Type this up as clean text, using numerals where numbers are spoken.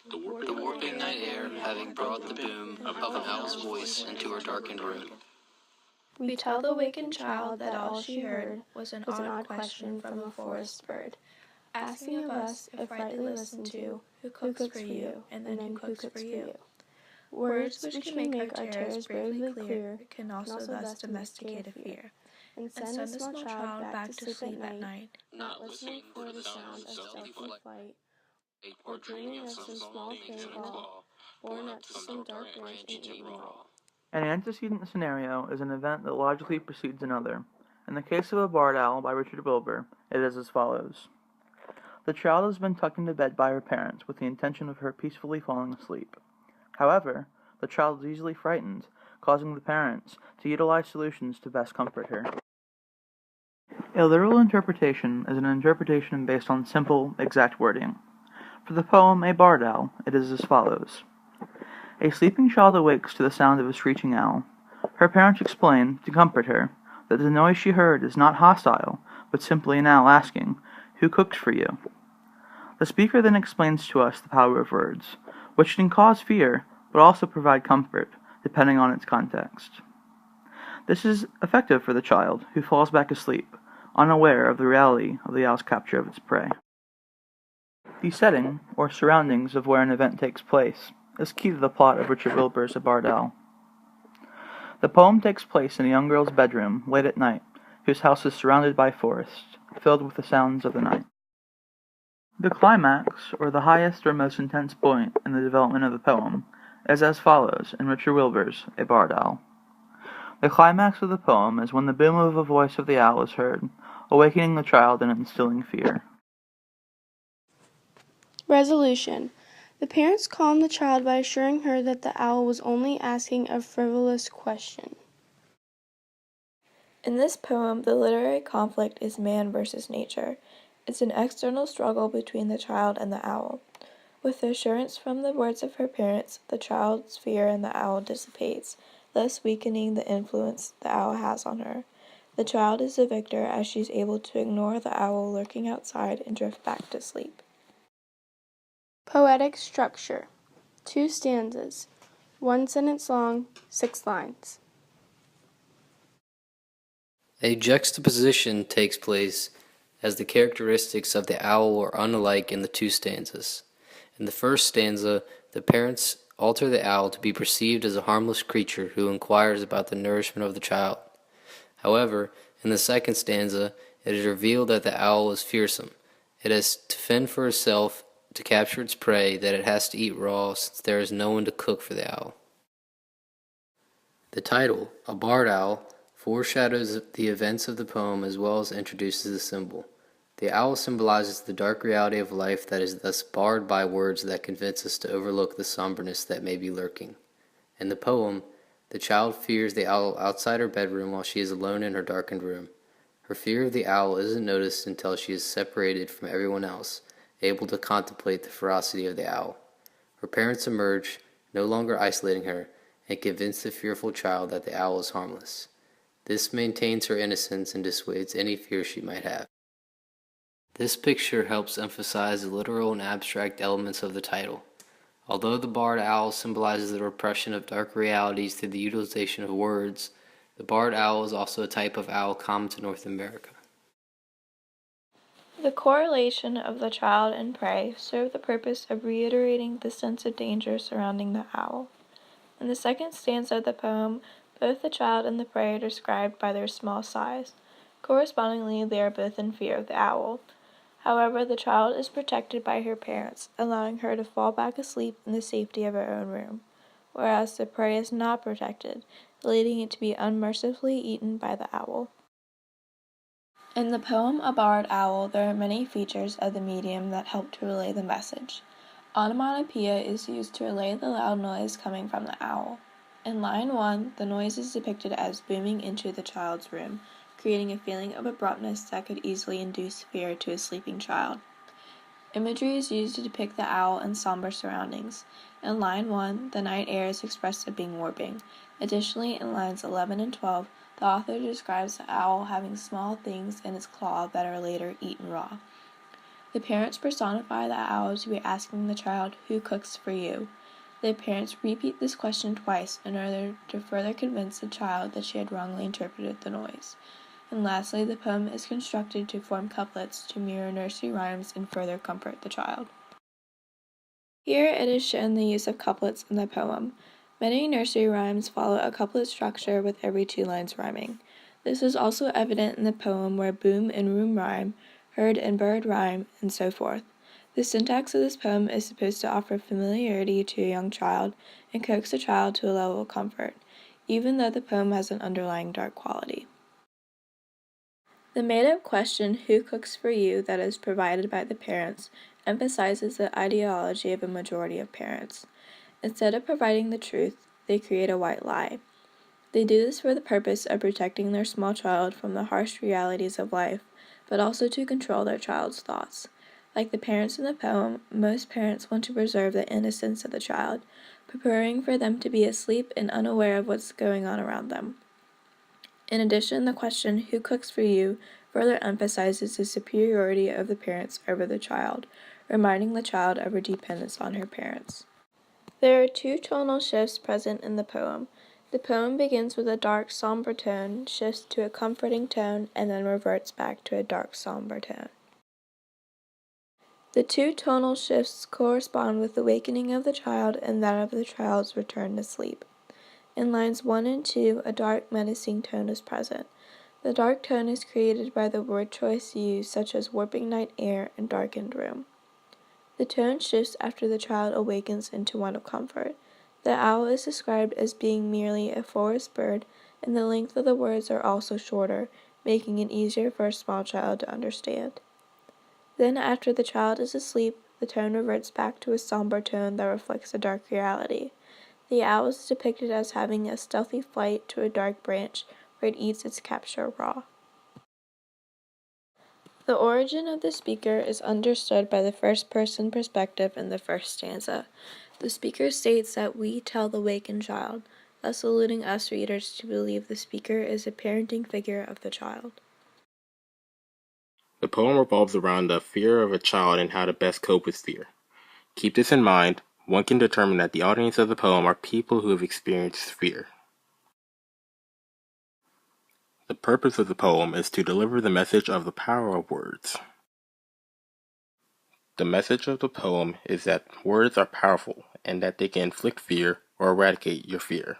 The warping night air having brought the boom of an owl's voice into her darkened room. We tell the wakened child that all she heard was an odd question from a forest bird, asking of us, if rightly listened to, who cooks for you, and then who cooks for you. Words which can make our terrors bravely clear can also thus domesticate a fear, and send a small child back to sleep at night, not listening for the sound of stealthy flight, or dreaming of some small thing claw, borne up to some dark branch and eaten raw. An antecedent scenario is an event that logically precedes another. In the case of A Barred Owl by Richard Wilbur, it is as follows. The child has been tucked into bed by her parents with the intention of her peacefully falling asleep. However, the child is easily frightened, causing the parents to utilize solutions to best comfort her. A literal interpretation is an interpretation based on simple, exact wording. For the poem A Barred Owl, it is as follows. A sleeping child awakes to the sound of a screeching owl. Her parents explain, to comfort her, that the noise she heard is not hostile, but simply an owl asking, "Who cooks for you?" The speaker then explains to us the power of words, which can cause fear, but also provide comfort, depending on its context. This is effective for the child, who falls back asleep, unaware of the reality of the owl's capture of its prey. The setting, or surroundings of where an event takes place, is key to the plot of Richard Wilbur's A Barred Owl. The poem takes place in a young girl's bedroom late at night, whose house is surrounded by forests, filled with the sounds of the night. The climax, or the highest or most intense point in the development of the poem, is as follows in Richard Wilbur's A Barred Owl. The climax of the poem is when the boom of a voice of the owl is heard, awakening the child and instilling fear. Resolution. The parents calm the child by assuring her that the owl was only asking a frivolous question. In this poem, the literary conflict is man versus nature. It's an external struggle between the child and the owl. With the assurance from the words of her parents, the child's fear in the owl dissipates, thus weakening the influence the owl has on her. The child is the victor as she's able to ignore the owl lurking outside and drift back to sleep. Poetic structure. 2 stanzas. 1 sentence long, 6 lines. A juxtaposition takes place as the characteristics of the owl are unlike in the 2 stanzas. In the first stanza, the parents alter the owl to be perceived as a harmless creature who inquires about the nourishment of the child. However, in the second stanza, it is revealed that the owl is fearsome. It has to fend for itself, to capture its prey, that it has to eat raw since there is no one to cook for the owl. The title, A Barred Owl, foreshadows the events of the poem as well as introduces the symbol. The owl symbolizes the dark reality of life that is thus barred by words that convince us to overlook the somberness that may be lurking. In the poem, the child fears the owl outside her bedroom while she is alone in her darkened room. Her fear of the owl isn't noticed until she is separated from everyone else, able to contemplate the ferocity of the owl. Her parents emerge, no longer isolating her, and convince the fearful child that the owl is harmless. This maintains her innocence and dissuades any fear she might have. This picture helps emphasize the literal and abstract elements of the title. Although the barred owl symbolizes the repression of dark realities through the utilization of words, the barred owl is also a type of owl common to North America. The correlation of the child and prey served the purpose of reiterating the sense of danger surrounding the owl. In the second stanza of the poem, both the child and the prey are described by their small size. Correspondingly, they are both in fear of the owl. However, the child is protected by her parents, allowing her to fall back asleep in the safety of her own room, whereas the prey is not protected, leading it to be unmercifully eaten by the owl. In the poem A Barred Owl, there are many features of the medium that help to relay the message. Onomatopoeia is used to relay the loud noise coming from the owl. In line 1, the noise is depicted as booming into the child's room, creating a feeling of abruptness that could easily induce fear to a sleeping child. Imagery is used to depict the owl in somber surroundings. In line 1, the night air is expressed as being warping. Additionally, in lines 11 and 12, the author describes the owl having small things in its claw that are later eaten raw. The parents personify the owl to be asking the child, "Who cooks for you?" The parents repeat this question twice in order to further convince the child that she had wrongly interpreted the noise. And lastly, the poem is constructed to form couplets to mirror nursery rhymes and further comfort the child. Here it is shown the use of couplets in the poem. Many nursery rhymes follow a couplet structure with every 2 lines rhyming. This is also evident in the poem where boom and room rhyme, herd and bird rhyme, and so forth. The syntax of this poem is supposed to offer familiarity to a young child and coax the child to a level of comfort, even though the poem has an underlying dark quality. The made-up question, "Who cooks for you?" that is provided by the parents emphasizes the ideology of a majority of parents. Instead of providing the truth, they create a white lie. They do this for the purpose of protecting their small child from the harsh realities of life, but also to control their child's thoughts. Like the parents in the poem, most parents want to preserve the innocence of the child, preparing for them to be asleep and unaware of what's going on around them. In addition, the question, "Who cooks for you?" further emphasizes the superiority of the parents over the child, reminding the child of her dependence on her parents. There are 2 tonal shifts present in the poem. The poem begins with a dark, somber tone, shifts to a comforting tone, and then reverts back to a dark, somber tone. The 2 tonal shifts correspond with the awakening of the child and that of the child's return to sleep. In lines 1 and 2, a dark, menacing tone is present. The dark tone is created by the word choice used, such as warping night air and darkened room. The tone shifts after the child awakens into one of comfort. The owl is described as being merely a forest bird, and the length of the words are also shorter, making it easier for a small child to understand. Then, after the child is asleep, the tone reverts back to a somber tone that reflects a dark reality. The owl is depicted as having a stealthy flight to a dark branch where it eats its capture raw. The origin of the speaker is understood by the first-person perspective in the first stanza. The speaker states that we tell the wakened child, thus alluding us readers to believe the speaker is a parenting figure of the child. The poem revolves around the fear of a child and how to best cope with fear. Keep this in mind, one can determine that the audience of the poem are people who have experienced fear. The purpose of the poem is to deliver the message of the power of words. The message of the poem is that words are powerful and that they can inflict fear or eradicate your fear.